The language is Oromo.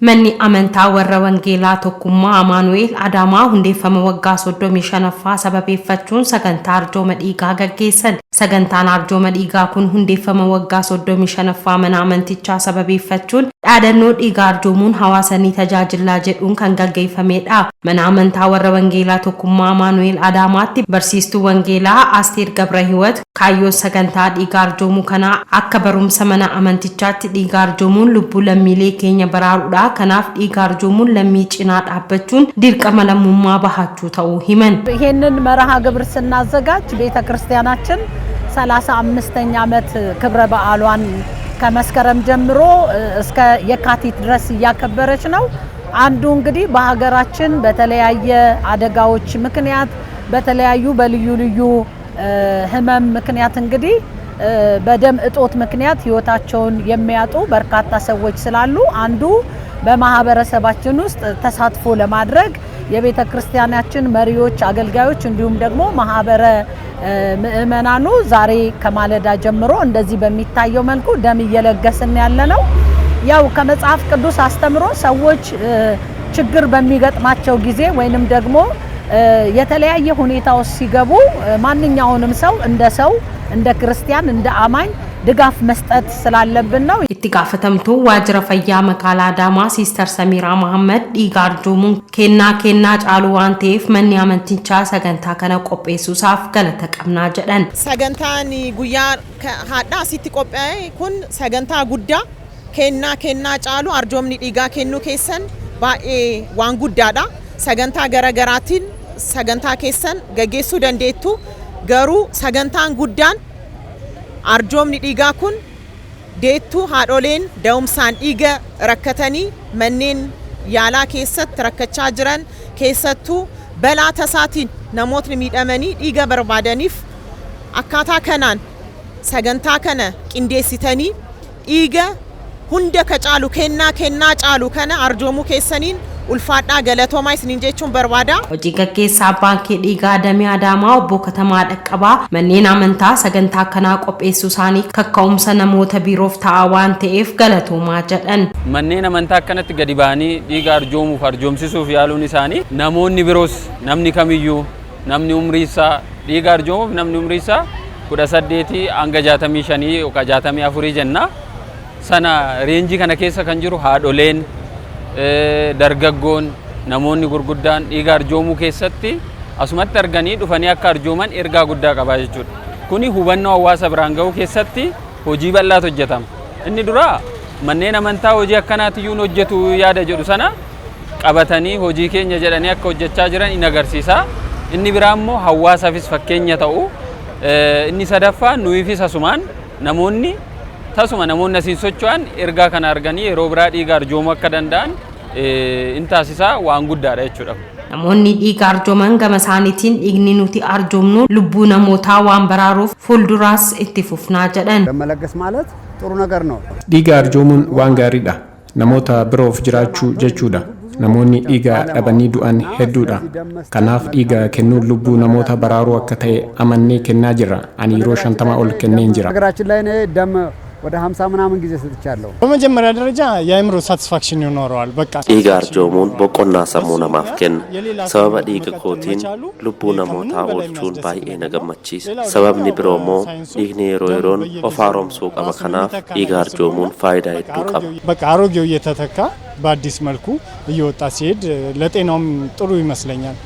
Manni amantaa warra wangeelaa tokkummaa Amaanu'eel Adaamaa hundeeffama waggaa 35ffaa sababeeffachuun sagantaa arjooma dhiigaa gaggeessan. Sagantaan arjooma dhiigaa kun hundeeffama waggaa 35ffaa mana amantichaa sababeeffachuun dhaadannoo dhiigaa arjoomuun hawaasanii tajaajilaa jedhuun kan gaggeeffamedha. Mana amantaa warra wangeelaa tokkummaa Amaanu'eel Adaamaatti barsiistuu wangeelaa Asteer Gabrahiwat kaayyoo sagantaa dhiigaa arjoomuu kana akka barumsa mana amantichaatti dhiigaa arjoomuun lubbuu lammiilee keenya baraaruudha. Kanaaf dhiigaa arjoomuun lammii cinaa dhaabbachuun dirqama lammummaa bahachuu ta'uu himan. ይሄንን መርሃ ግብር ስናዘጋጅ ቤተክርስቲያናችን 35ኛ ዓመት ክብረ በዓሏን ከመስከረም ጀምሮ እስከ የካቲት ድረስ ያከበረች ነው። አንዱ እንግዲህ በሀገራችን በተለያየ አደጋዎች ምክንያት በተለያዩ በልዩ ልዩ ህመም ምክንያት እንግዲህ በደም እጦት ምክንያት ህይወታቸውን የሚያጡ በርካታ ሰዎች ስላሉ አንዱ በማህበረሰባችን ውስጥ ተሳትፎ ለማድረግ የቤተ ክርስቲያናችን መሪዎች አገልጋዮች እንዲሁም ደግሞ ማህበረ ምእመናኑ ዛሬ ከማለዳ ጀምሮ እንደዚህ በሚታየው መልኩ ደም እየለገስን ያለነው ያው ከመጽሐፍ ቅዱስ አስተምሮ ሰዎች ችግር በሚገጥማቸው ጊዜ ወይንም ደግሞ የተለያየ ሁኔታው ሲገቡ ማንኛውንም ሰው እንደ ክርስቲያን እንደ አማኝ ድጋፍ መስጠት ስላለብን ነው። ኢትጋፈተምቱ ዋጅረ ፈያ መካላ አዳማ ሲስተር ሰሚራ መሐመድ dhiigaa arjoomuun kennaa caalu waan ta'eef manni amantichaa sagantaa kana qopheessuusaaf galata qabnaa jedhan. Sagantaan guyyaa hadhaa asitti qophaa'e kun sagantaa guddaa kennaa caalu arjoomni dhiigaa kennuu keessan baay'ee waan guddaadha. Sagantaa garaagaraatiin sagantaa keessan gaggeessuu dandeettu. Garuu sagantaan guddaan arjoomni dhiigaa kun deettuu haadholeen da'umsaan dhiiga rakkatanii manneen yaalaa keessatti rakkachaa jiran keessattuu balaa tasaatiin namootni miidhamanii dhiiga barbaadaniif akkaataa kanaan sagantaa kana qindeessitanii dhiiga hunda ka caalu kennaa caalu kana arjoomuu keessaniin ulfaadhaa galatoomaa isiniin jechuun barbaada. Hojii gaggeessaa baankii dhiigaa Adamii Adaamaa obbo Katamaa Dhaqqabaa manneen amantaa sagantaa kanaa qopheessuu isaanii kakka'umsa namoota biroof ta'a waan ta'eef galatoomaa jedhan. Manneen amantaa akkanatti gadi ba'anii dhiiga arjoomuuf arjoomsisuuf yaaluun isaanii namoonni biroos namni kamiyyuu namni umriisaa dhiiga arjoomuuf namni umriisaa 18 hanga 65 yookaan 64 jenna. Sana reenjii kana keessa kan jiru haadholeen dargaggoon namoonni gurguddaan dhiiga arjoomuu keessatti asumatti arganii dhufanii akka arjooman ergaa guddaa qaba jechuudha. Kuni hubannoo hawaasa biraan ga'uu keessatti hojii bal'aatu hojjetama. Inni dura manneen amantaa hojii akkanaatiyyuu hojjetu yaada jedhu sana qabatanii hojii keenya jedhanii akka hojjechaa jiran in agarsiisa. Inni biraa immoo hawaasaafis fakkeenya ta'u. Inni sadaffaa nuyiifis asumaan namoonni asiin socho'an ergaa kana arganii yeroo biraa dhiiga arjoomuu akka danda'an in taasisaa waan guddaadha jechuudha. Namoonni dhiiga arjooman gama isaaniitiin dhiigni nuti arjoomnu lubbuu namootaa waan baraaruuf fuulduraas itti fufnaa jedhan. መለገስ ማለት ጥሩ ነገር ነው. dhiiga arjoomuun waan gaariidha. Namoota biroof jiraachuu jechuudha. Namoonni dhiiga dhabanii du'an hedduudha. Kanaaf dhiiga kennuun lubbuu namoota baraaruu akka ta'e amannee kennaa jirra. Ani yeroo 50 ol kenneen jira. ሀገራችን ላይ ነው ደም ወደ 50 ምናምን ጊዜ ሰጥቻለሁ። በመጀመሪያ ደረጃ የአእምሮ ሳቲስፋክሽን ይኖረዋል። በቃ dhiiga arjoomuun boqonnaa sammuu namaaf kenna. Sababa dhiiga kootiin lubbuu namootaa oolchuun baay'ee na gammachiisa. Sababni biroo immoo dhiigni yeroo yeroon of haaromsuu qaba. Kanaaf dhiiga arjoomuun faayidaa hedduu qaba. በቃ አሮጌው እየተተካ በአዲስ መልኩ እየወጣ ሲሄድ ለጤናውም ጥሩ ይመስለኛል።